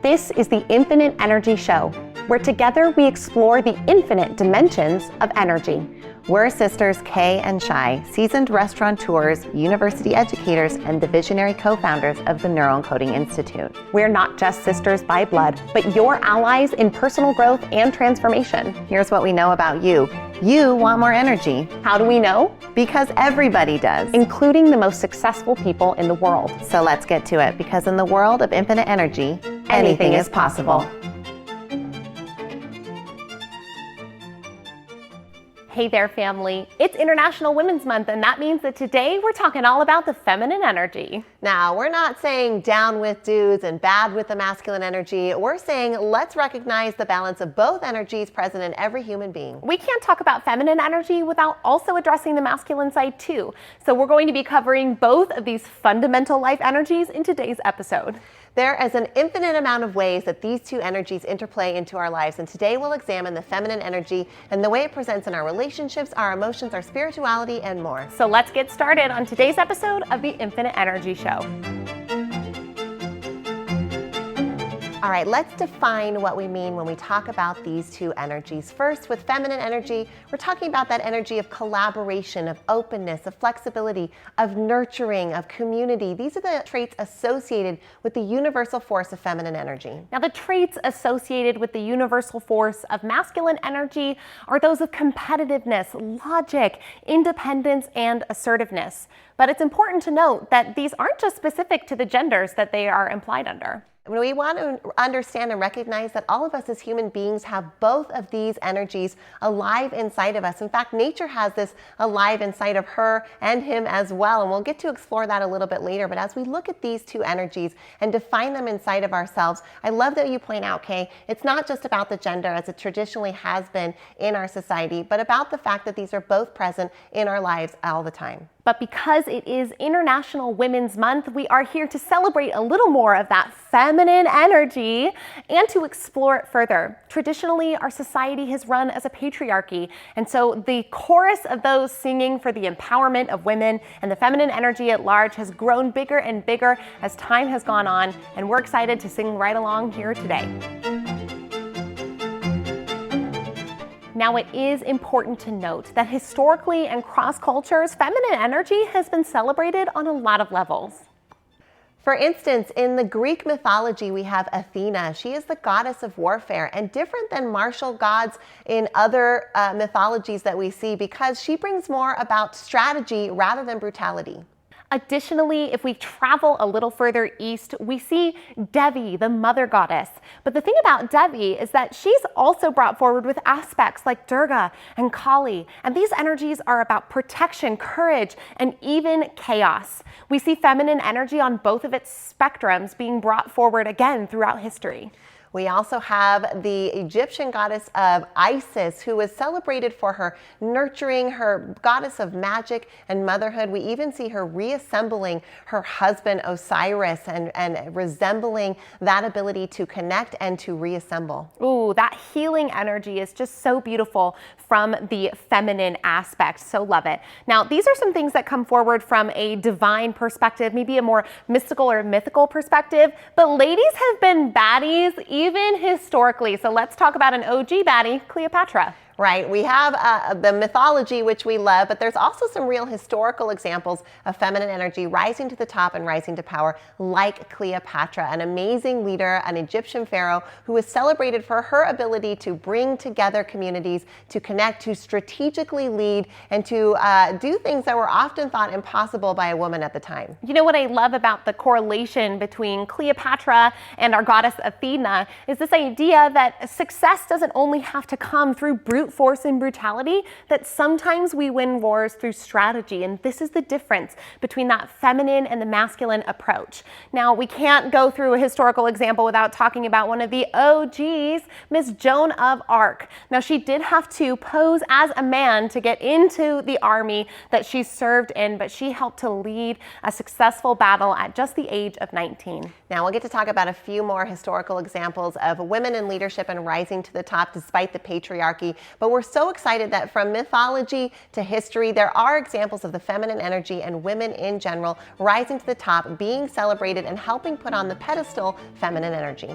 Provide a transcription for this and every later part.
This is the Infinite Energy Show, where together we explore the infinite dimensions of energy. We're sisters Kay and Shi, seasoned restaurateurs, university educators, and the visionary co-founders of the Neuroencoding Institute. We're not just sisters by blood, but your allies in personal growth and transformation. Here's what we know about you. You want more energy. How do we know? Because everybody does, including the most successful people in the world. So let's get to it, because in the world of infinite energy, anything is possible. Hey there, family. It's International Women's Month, and that means that today we're talking all about the feminine energy. Now, we're not saying down with dudes and bad with the masculine energy. We're saying let's recognize the balance of both energies present in every human being. We can't talk about feminine energy without also addressing the masculine side too. So we're going to be covering both of these fundamental life energies in today's episode. There is an infinite amount of ways that these two energies interplay into our lives, and today we'll examine the feminine energy and the way it presents in our relationships, our emotions, our spirituality, and more. So let's get started on today's episode of the Infinite Energy Show. All right, let's define what we mean when we talk about these two energies. First, with feminine energy, we're talking about that energy of collaboration, of openness, of flexibility, of nurturing, of community. These are the traits associated with the universal force of feminine energy. Now, the traits associated with the universal force of masculine energy are those of competitiveness, logic, independence, and assertiveness. But it's important to note that these aren't just specific to the genders that they are implied under. We want to understand and recognize that all of us as human beings have both of these energies alive inside of us. In fact, nature has this alive inside of her and him as well, and we'll get to explore that a little bit later. But as we look at these two energies and define them inside of ourselves, I love that you point out, Kay, it's not just about the gender as it traditionally has been in our society, but about the fact that these are both present in our lives all the time. But because it is International Women's Month, we are here to celebrate a little more of that feminine energy and to explore it further. Traditionally, our society has run as a patriarchy, and so the chorus of those singing for the empowerment of women and the feminine energy at large has grown bigger and bigger as time has gone on, and we're excited to sing right along here today. Now, it is important to note that historically and cross cultures, feminine energy has been celebrated on a lot of levels. For instance, in the Greek mythology, we have Athena. She is the goddess of warfare, and different than martial gods in other mythologies that we see, because she brings more about strategy rather than brutality. Additionally, if we travel a little further east, we see Devi, the mother goddess. But the thing about Devi is that she's also brought forward with aspects like Durga and Kali. And these energies are about protection, courage, and even chaos. We see feminine energy on both of its spectrums being brought forward again throughout history. We also have the Egyptian goddess of Isis, who was celebrated for her nurturing, her goddess of magic and motherhood. We even see her reassembling her husband Osiris and resembling that ability to connect and to reassemble. Ooh, that healing energy is just so beautiful from the feminine aspect. So love it. Now, these are some things that come forward from a divine perspective, maybe a more mystical or mythical perspective, but ladies have been baddies even historically. So let's talk about an OG baddie, Cleopatra. Right, we have the mythology, which we love, but there's also some real historical examples of feminine energy rising to the top and rising to power, like Cleopatra, an amazing leader, an Egyptian pharaoh who was celebrated for her ability to bring together communities, to connect, to strategically lead, and to do things that were often thought impossible by a woman at the time. You know what I love about the correlation between Cleopatra and our goddess Athena is this idea that success doesn't only have to come through brute force and brutality, that sometimes we win wars through strategy, and this is the difference between that feminine and the masculine approach. Now, we can't go through a historical example without talking about one of the OGs, Miss Joan of Arc. Now, she did have to pose as a man to get into the army that she served in, but she helped to lead a successful battle at just the age of 19. Now, we'll get to talk about a few more historical examples of women in leadership and rising to the top despite the patriarchy. But we're so excited that from mythology to history, there are examples of the feminine energy and women in general rising to the top, being celebrated and helping put on the pedestal feminine energy.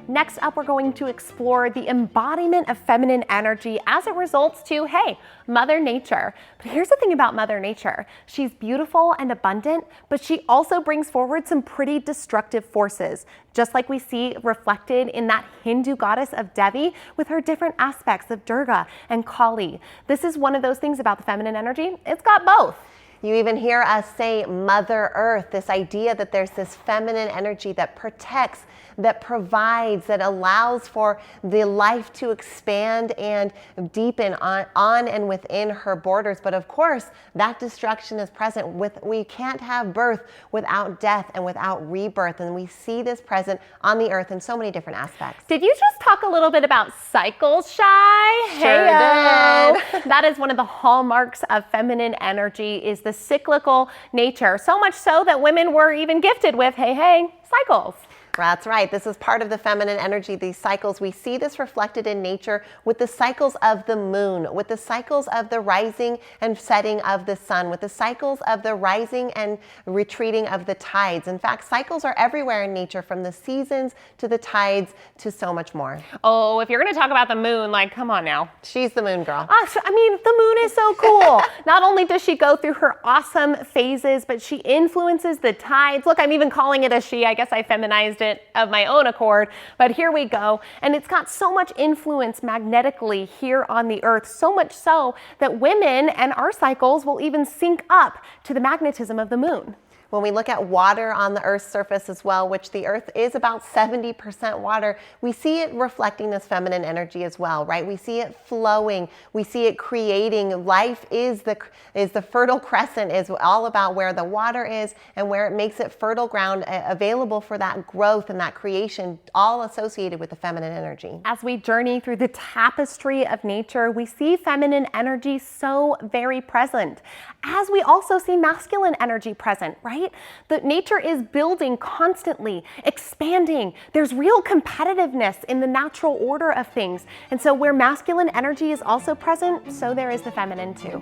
Next up, we're going to explore the embodiment of feminine energy as it results to, hey, Mother Nature. But here's the thing about Mother Nature. She's beautiful and abundant, but she also brings forward some pretty destructive forces, just like we see reflected in that Hindu goddess of Devi with her different aspects of Durga and Kali. This is one of those things about the feminine energy. It's got both. You even hear us say Mother Earth, this idea that there's this feminine energy that protects, that provides, that allows for the life to expand and deepen on and within her borders. But of course, that destruction is present. We can't have birth without death and without rebirth. And we see this present on the earth in so many different aspects. Did you just talk a little bit about cycles, Shi? Sure did. That is one of the hallmarks of feminine energy, is the cyclical nature. So much so that women were even gifted with, hey, cycles. That's right. This is part of the feminine energy, these cycles. We see this reflected in nature with the cycles of the moon, with the cycles of the rising and setting of the sun, with the cycles of the rising and retreating of the tides. In fact, cycles are everywhere in nature, from the seasons to the tides to so much more. Oh, if you're going to talk about the moon, like, come on now. She's the moon girl. I mean, the moon is so cool. Not only does she go through her awesome phases, but she influences the tides. Look, I'm even calling it a she. I guess I feminized it of my own accord, but here we go. And it's got so much influence magnetically here on the earth, so much so that women and our cycles will even sync up to the magnetism of the moon. When we look at water on the Earth's surface as well, which the Earth is about 70% water, we see it reflecting this feminine energy as well, right? We see it flowing. We see it creating. Life is the fertile crescent, is all about where the water is and where it makes it fertile ground available for that growth and that creation, all associated with the feminine energy. As we journey through the tapestry of nature, we see feminine energy so very present, as we also see masculine energy present, right? The nature is building constantly, expanding. There's real competitiveness in the natural order of things. And so where masculine energy is also present, so there is the feminine too.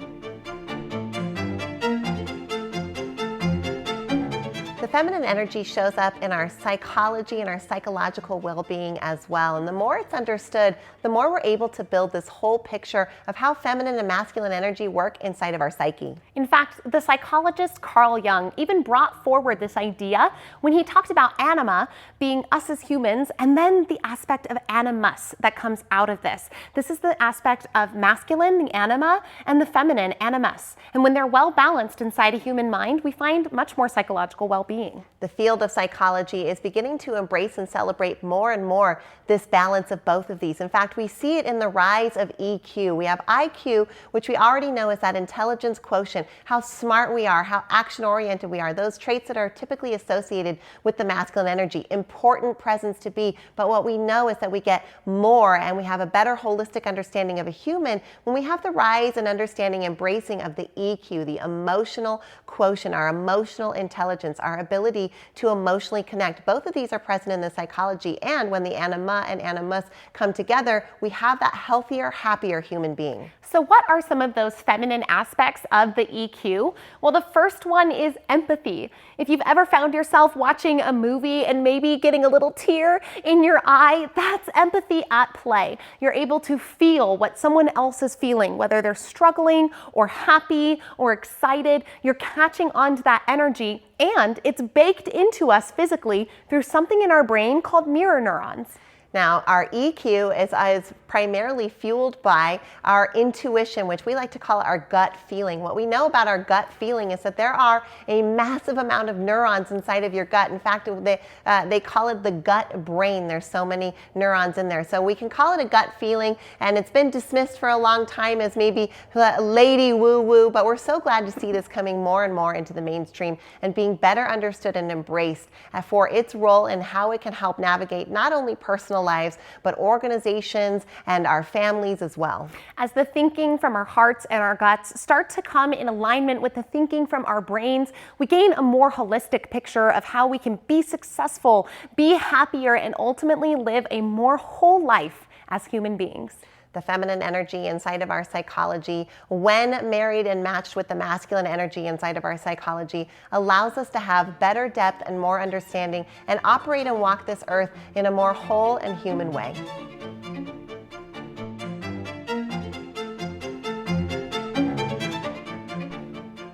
The feminine energy shows up in our psychology and our psychological well-being as well. And the more it's understood, the more we're able to build this whole picture of how feminine and masculine energy work inside of our psyche. In fact, the psychologist Carl Jung even brought forward this idea when he talked about anima being us as humans, and then the aspect of animus that comes out of this. This is the aspect of masculine, the anima, and the feminine, animus. And when they're well balanced inside a human mind, we find much more psychological well-being. The field of psychology is beginning to embrace and celebrate more and more this balance of both of these. In fact, we see it in the rise of EQ. We have IQ, which we already know is that intelligence quotient, how smart we are, how action-oriented we are, those traits that are typically associated with the masculine energy. Important presence to be, but what we know is that we get more and we have a better holistic understanding of a human when we have the rise and understanding, embracing of the EQ, the emotional quotient, our emotional intelligence, our ability to emotionally connect. Both of these are present in the psychology, and when the anima and animus come together, we have that healthier, happier human being. So what are some of those feminine aspects of the EQ? Well, the first one is empathy. If you've ever found yourself watching a movie and maybe getting a little tear in your eye, that's empathy at play. You're able to feel what someone else is feeling, whether they're struggling or happy or excited. You're catching on to that energy, and it's baked into us physically through something in our brain called mirror neurons. Now, our EQ is primarily fueled by our intuition, which we like to call our gut feeling. What we know about our gut feeling is that there are a massive amount of neurons inside of your gut. In fact, they call it the gut brain. There's so many neurons in there. So we can call it a gut feeling, and it's been dismissed for a long time as maybe lady woo-woo, but we're so glad to see this coming more and more into the mainstream and being better understood and embraced for its role in how it can help navigate not only personal lives, but organizations and our families as well. As the thinking from our hearts and our guts start to come in alignment with the thinking from our brains, we gain a more holistic picture of how we can be successful, be happier, and ultimately live a more whole life as human beings. The feminine energy inside of our psychology, when married and matched with the masculine energy inside of our psychology, allows us to have better depth and more understanding and operate and walk this earth in a more whole and human way.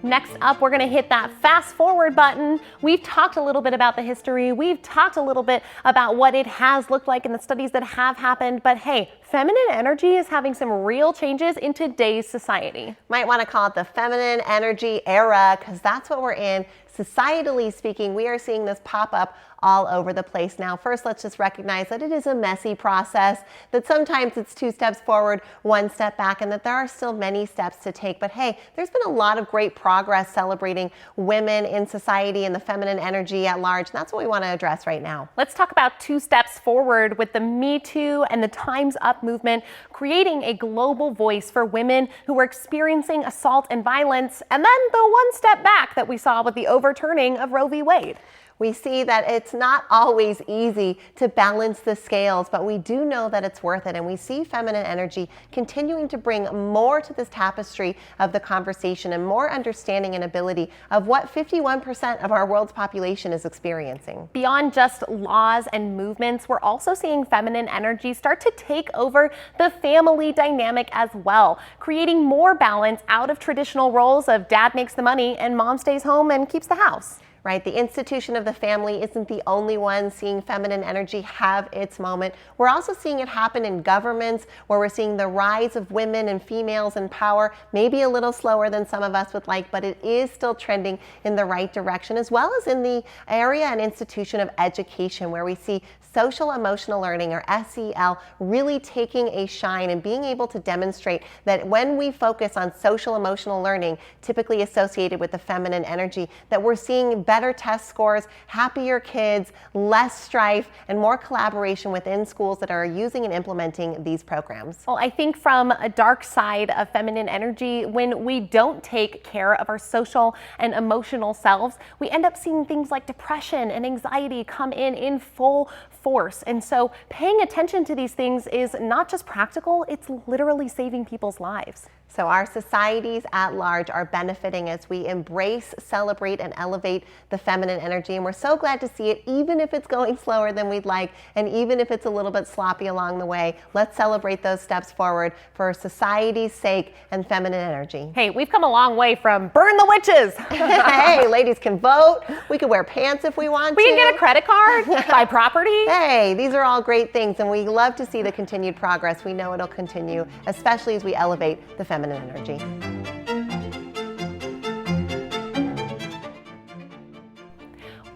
Next up, we're going to hit that fast forward button. We've talked a little bit about the history. We've talked a little bit about what it has looked like in the studies that have happened. But hey, feminine energy is having some real changes in today's society. Might want to call it the feminine energy era, because that's what we're in. Societally speaking, we are seeing this pop up all over the place now. First, let's just recognize that it is a messy process, that sometimes it's 2 steps forward, 1 step back, and that there are still many steps to take. But hey, there's been a lot of great progress celebrating women in society and the feminine energy at large. And that's what we want to address right now. Let's talk about 2 steps forward with the Me Too and the Time's Up movement, creating a global voice for women who are experiencing assault and violence, and then the 1 step back that we saw with the overturning of Roe v. Wade. We see that it's not always easy to balance the scales, but we do know that it's worth it. And we see feminine energy continuing to bring more to this tapestry of the conversation and more understanding and ability of what 51% of our world's population is experiencing. Beyond just laws and movements, we're also seeing feminine energy start to take over the family dynamic as well, creating more balance out of traditional roles of dad makes the money and mom stays home and keeps the house. Right, the institution of the family isn't the only one seeing feminine energy have its moment. We're also seeing it happen in governments, where we're seeing the rise of women and females in power, maybe a little slower than some of us would like, but it is still trending in the right direction, as well as in the area and institution of education, where we see social emotional learning, or SEL, really taking a shine and being able to demonstrate that when we focus on social emotional learning, typically associated with the feminine energy, that we're seeing better test scores, happier kids, less strife, and more collaboration within schools that are using and implementing these programs. Well, I think from a dark side of feminine energy, when we don't take care of our social and emotional selves, we end up seeing things like depression and anxiety come in full force. And so paying attention to these things is not just practical, it's literally saving people's lives. So our societies at large are benefiting as we embrace, celebrate, and elevate the feminine energy. And we're so glad to see it, even if it's going slower than we'd like, and even if it's a little bit sloppy along the way. Let's celebrate those steps forward for society's sake and feminine energy. Hey, we've come a long way from burn the witches. Hey, ladies can vote. We can wear pants if we want We to. can get a credit card, buy property. Hey, these are all great things, and we love to see the continued progress. We know it'll continue, especially as we elevate the feminine energy.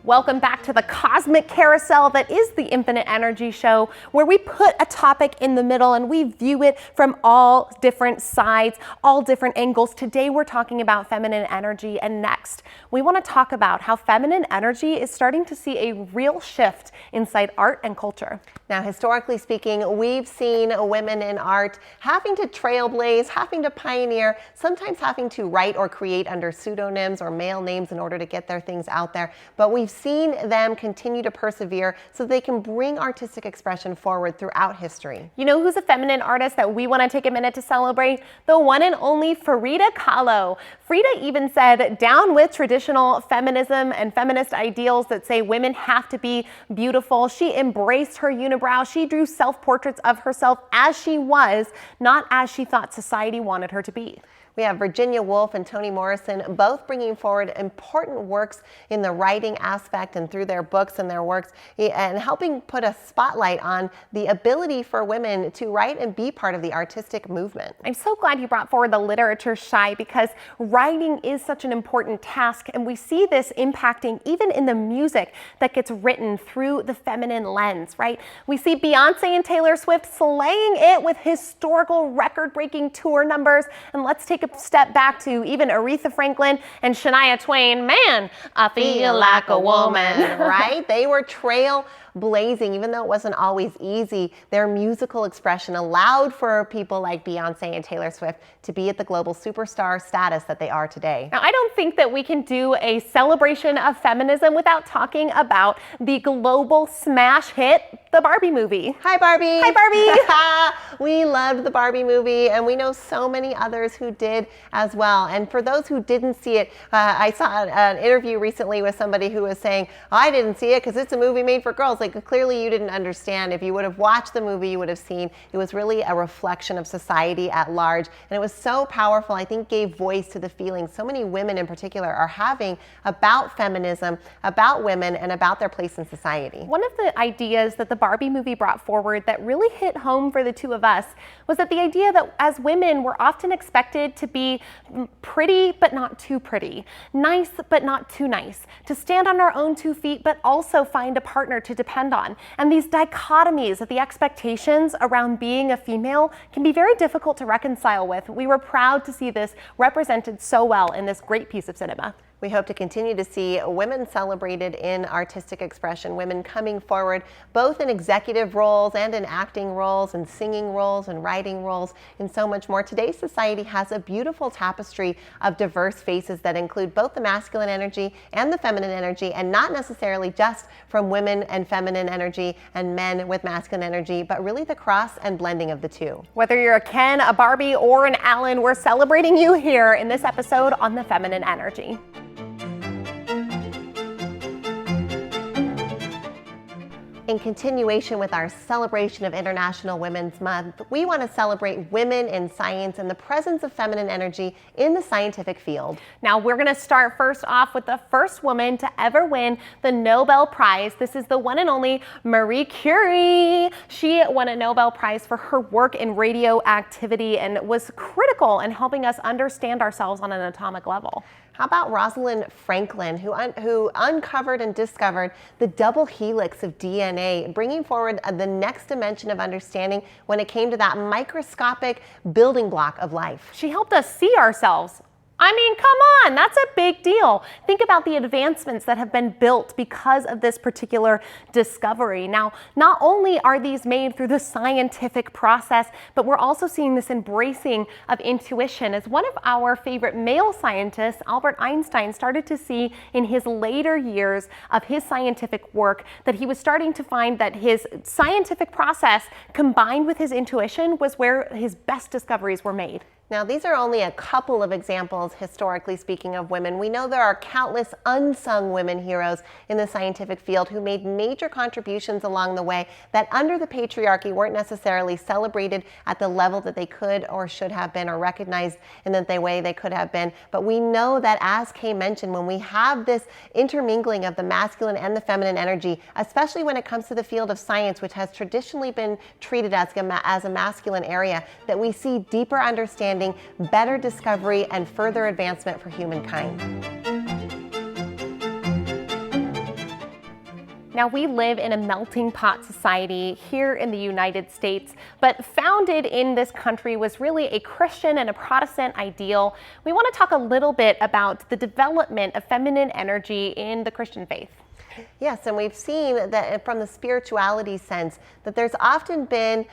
Welcome back to the cosmic carousel that is the Infinite Energy Show, where we put a topic in the middle and we view it from all different sides, all different angles. Today we're talking about feminine energy, and next we want to talk about how feminine energy is starting to see a real shift inside art and culture. Now, historically speaking, we've seen women in art having to trailblaze, having to pioneer, sometimes having to write or create under pseudonyms or male names in order to get their things out there. But we've seen them continue to persevere so they can bring artistic expression forward throughout history. You know who's a feminine artist that we want to take a minute to celebrate? The one and only Frida Kahlo. Frida even said, down with traditional feminism and feminist ideals that say women have to be beautiful. She embraced her unibrow. She drew self-portraits of herself as she was, not as she thought society wanted her to be. We have Virginia Woolf and Toni Morrison both bringing forward important works in the writing aspect and through their books and their works, and helping put a spotlight on the ability for women to write and be part of the artistic movement. I'm so glad you brought forward the literature, Shi, because writing is such an important task, and we see this impacting even in the music that gets written through the feminine lens, right? We see Beyonce and Taylor Swift slaying it with historical record-breaking tour numbers, and let's take a step back to even Aretha Franklin and Shania Twain. Man, I feel like a woman. Right? They were trail blazing, even though it wasn't always easy. Their musical expression allowed for people like Beyonce and Taylor Swift to be at the global superstar status that they are today. Now, I don't think that we can do a celebration of feminism without talking about the global smash hit, the Barbie movie. Hi, Barbie. Hi, Barbie. We loved the Barbie movie, and we know so many others who did as well. And for those who didn't see it, I saw an interview recently with somebody who was saying, I didn't see it because it's a movie made for girls. Like, clearly you didn't understand. If you would have watched the movie, you would have seen it was really a reflection of society at large. And it was so powerful, I think gave voice to the feelings so many women in particular are having about feminism, about women, and about their place in society. One of the ideas that the Barbie movie brought forward that really hit home for the two of us was that the idea that as women, we're often expected to be pretty but not too pretty, nice but not too nice, to stand on our own 2 feet but also find a partner to depend on. And these dichotomies of the expectations around being a female can be very difficult to reconcile with. We were proud to see this represented so well in this great piece of cinema. We hope to continue to see women celebrated in artistic expression, women coming forward both in executive roles and in acting roles and singing roles and writing roles and so much more. Today's society has a beautiful tapestry of diverse faces that include both the masculine energy and the feminine energy, and not necessarily just from women and feminine energy and men with masculine energy, but really the cross and blending of the two. Whether you're a Ken, a Barbie, or an Alan, we're celebrating you here in this episode on the feminine energy. In continuation with our celebration of International Women's Month, we want to celebrate women in science and the presence of feminine energy in the scientific field. Now, we're going to start first off with the first woman to ever win the Nobel Prize. This is the one and only Marie Curie. She won a Nobel Prize for her work in radioactivity and was critical in helping us understand ourselves on an atomic level. How about Rosalind Franklin, who uncovered and discovered the double helix of DNA, bringing forward the next dimension of understanding when it came to that microscopic building block of life. She helped us see ourselves. I mean, come on, that's a big deal. Think about the advancements that have been built because of this particular discovery. Now, not only are these made through the scientific process, but we're also seeing this embracing of intuition. As one of our favorite male scientists, Albert Einstein, started to see in his later years of his scientific work that he was starting to find that his scientific process combined with his intuition was where his best discoveries were made. Now, these are only a couple of examples, historically speaking, of women. We know there are countless unsung women heroes in the scientific field who made major contributions along the way that under the patriarchy weren't necessarily celebrated at the level that they could or should have been, or recognized in the way they could have been. But we know that, as Kay mentioned, when we have this intermingling of the masculine and the feminine energy, especially when it comes to the field of science, which has traditionally been treated as a masculine area, that we see deeper understanding, better discovery, and further advancement for humankind. Now, we live in a melting pot society here in the United States, but founded in this country was really a Christian and a Protestant ideal. We want to talk a little bit about the development of feminine energy in the Christian faith. Yes, and we've seen that from the spirituality sense that there's often been,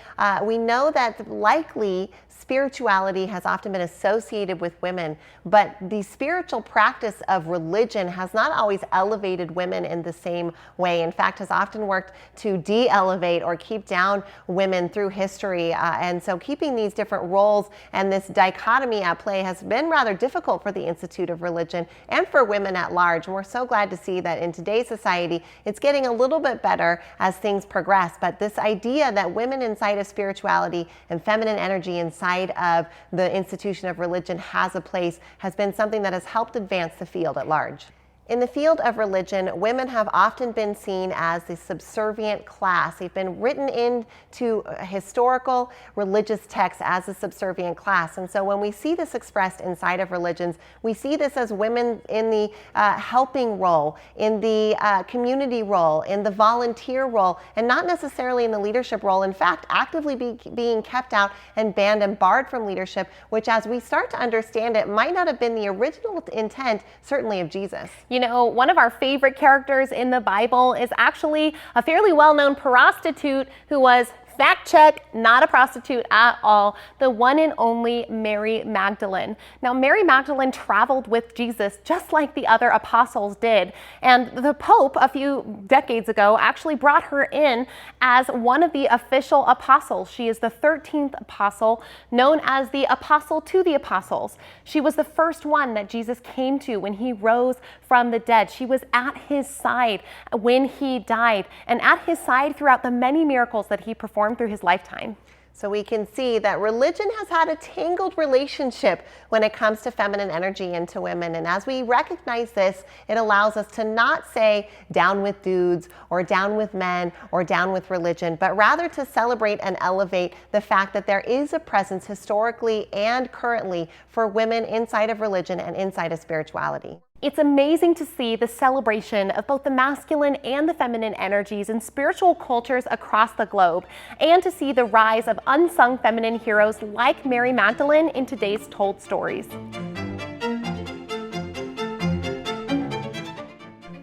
we know that likely spirituality has often been associated with women, but the spiritual practice of religion has not always elevated women in the same way. In fact, has often worked to de-elevate or keep down women through history. And so keeping these different roles and this dichotomy at play has been rather difficult for the Institute of Religion and for women at large. And we're so glad to see that in today's society, it's getting a little bit better as things progress. But this idea that women inside of spirituality and feminine energy inside of the institution of religion has a place has been something that has helped advance the field at large. In the field of religion, women have often been seen as the subservient class. They've been written into historical religious texts as a subservient class. And so when we see this expressed inside of religions, we see this as women in the helping role, in the community role, in the volunteer role, and not necessarily in the leadership role. In fact, actively being kept out and banned and barred from leadership, which as we start to understand it, might not have been the original intent, certainly of Jesus. You know, one of our favorite characters in the Bible is actually a fairly well-known prostitute who was, fact check, not a prostitute at all, the one and only Mary Magdalene. Now, Mary Magdalene traveled with Jesus just like the other apostles did. And the Pope a few decades ago actually brought her in as one of the official apostles. She is the 13th apostle, known as the apostle to the apostles. She was the first one that Jesus came to when he rose from the dead. She was at his side when he died, and at his side throughout the many miracles that he performed through his lifetime. So we can see that religion has had a tangled relationship when it comes to feminine energy into women. And as we recognize this, it allows us to not say down with dudes or down with men or down with religion, but rather to celebrate and elevate the fact that there is a presence historically and currently for women inside of religion and inside of spirituality. It's amazing to see the celebration of both the masculine and the feminine energies in spiritual cultures across the globe, and to see the rise of unsung feminine heroes like Mary Magdalene in today's Told Stories.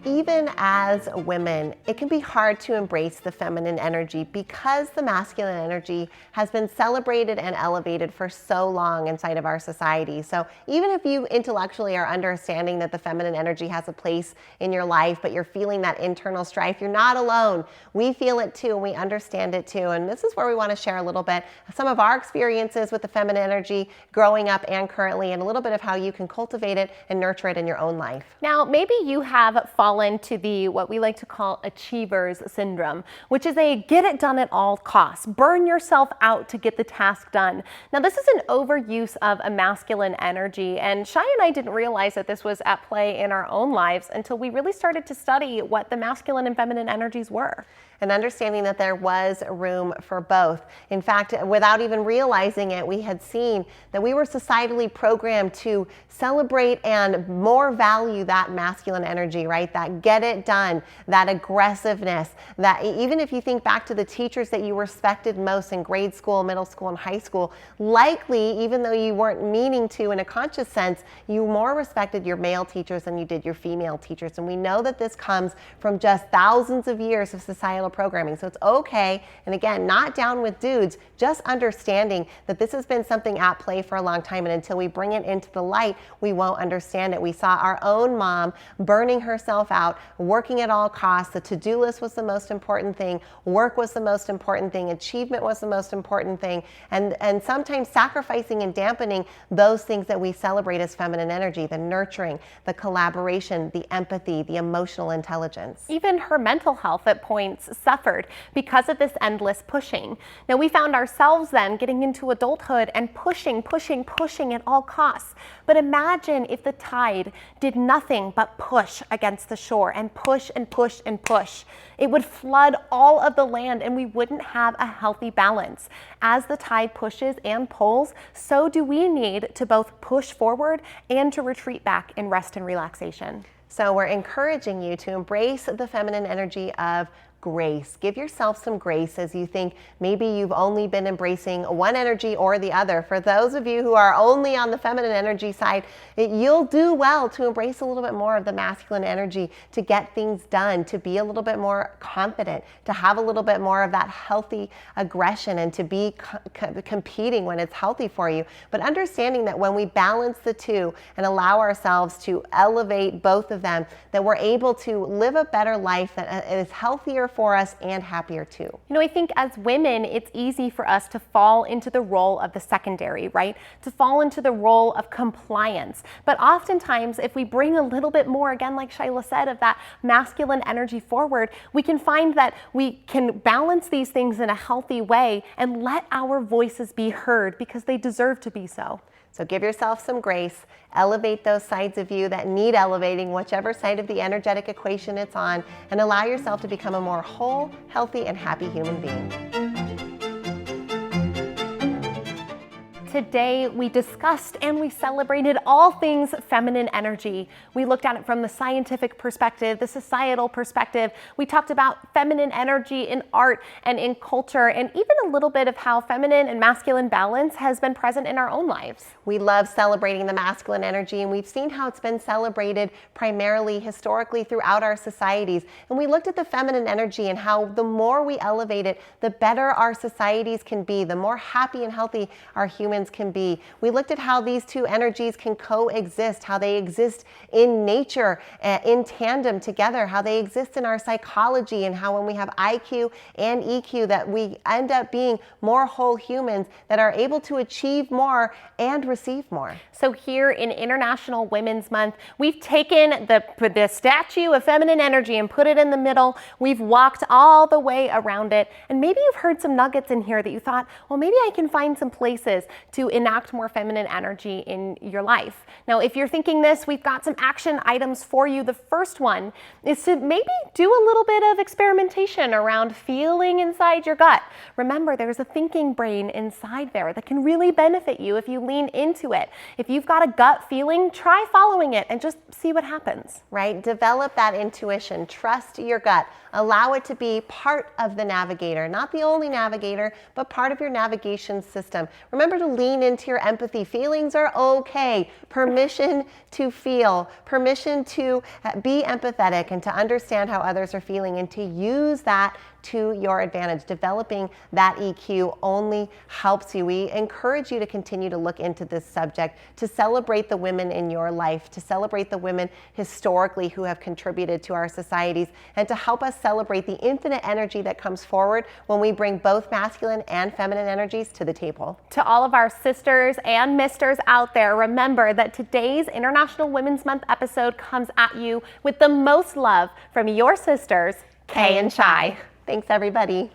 Even as women, it can be hard to embrace the feminine energy because the masculine energy has been celebrated and elevated for so long inside of our society. So even if you intellectually are understanding that the feminine energy has a place in your life, but you're feeling that internal strife, you're not alone. We feel it too, and we understand it too. And this is where we want to share a little bit of some of our experiences with the feminine energy growing up and currently, and a little bit of how you can cultivate it and nurture it in your own life. Now, maybe you have fallen to the what we like to call achievers syndrome, which is a get it done at all costs, burn yourself out to get the task done. Now, this is an overuse of a masculine energy, and Shi and I didn't realize that this was at play in our own lives until we really started to study what the masculine and feminine energies were. And understanding that there was room for both. In fact, without even realizing it, we had seen that we were societally programmed to celebrate and more value that masculine energy, right? That get it done, that aggressiveness, that even if you think back to the teachers that you respected most in grade school, middle school, and high school, likely, even though you weren't meaning to in a conscious sense, you more respected your male teachers than you did your female teachers. And we know that this comes from just thousands of years of societal programming. So it's okay, and again, not down with dudes, just understanding that this has been something at play for a long time, and until we bring it into the light, we won't understand it. We saw our own mom burning herself out, working at all costs. The to-do list was the most important thing, work was the most important thing, achievement was the most important thing, and sometimes sacrificing and dampening those things that we celebrate as feminine energy, the nurturing, the collaboration, the empathy, the emotional intelligence. Even her mental health at points suffered because of this endless pushing. Now, we found ourselves then getting into adulthood and pushing at all costs. But imagine if the tide did nothing but push against the shore and push and push and push. It would flood all of the land and we wouldn't have a healthy balance. As the tide pushes and pulls, so do we need to both push forward and to retreat back in rest and relaxation. So we're encouraging you to embrace the feminine energy of grace. Give yourself some grace as you think maybe you've only been embracing one energy or the other. For those of you who are only on the feminine energy side, you'll do well to embrace a little bit more of the masculine energy, to get things done, to be a little bit more confident, to have a little bit more of that healthy aggression, and to be competing when it's healthy for you. But understanding that when we balance the two and allow ourselves to elevate both of them, that we're able to live a better life that is healthier for us and happier too. You know, I think as women, it's easy for us to fall into the role of the secondary, right? To fall into the role of compliance. But oftentimes, if we bring a little bit more, again, like Shyla said, of that masculine energy forward, we can find that we can balance these things in a healthy way and let our voices be heard because they deserve to be so. So give yourself some grace, elevate those sides of you that need elevating, whichever side of the energetic equation it's on, and allow yourself to become a more whole, healthy, and happy human being. today we discussed and we celebrated all things feminine energy. We looked at it from the scientific perspective, the societal perspective. We talked about feminine energy in art and in culture, and even a little bit of how feminine and masculine balance has been present in our own lives. We love celebrating the masculine energy, and we've seen how it's been celebrated primarily historically throughout our societies. And we looked at the feminine energy and how the more we elevate it, the better our societies can be, the more happy and healthy our humans can be. We looked at how these two energies can coexist, how they exist in nature, in tandem together, how they exist in our psychology, and how when we have IQ and EQ that we end up being more whole humans that are able to achieve more and receive more. So here in International Women's Month, we've taken the statue of feminine energy and put it in the middle. We've walked all the way around it, and maybe you've heard some nuggets in here that you thought, well, maybe I can find some places to enact more feminine energy in your life. Now, if you're thinking this, we've got some action items for you. The first one is to maybe do a little bit of experimentation around feeling inside your gut. Remember, there's a thinking brain inside there that can really benefit you if you lean into it. If you've got a gut feeling, try following it and just see what happens. Right? Develop that intuition. Trust your gut. Allow it to be part of the navigator, not the only navigator, but part of your navigation system. Remember to lean into your empathy. Feelings are okay. Permission to feel, permission to be empathetic and to understand how others are feeling, and to use that to your advantage. Developing that EQ only helps you. We encourage you to continue to look into this subject, to celebrate the women in your life, to celebrate the women historically who have contributed to our societies, and to help us celebrate the infinite energy that comes forward when we bring both masculine and feminine energies to the table. To all of our sisters and misters out there, remember that today's International Women's Month episode comes at you with the most love from your sisters, Kay and Shi. Thanks, everybody.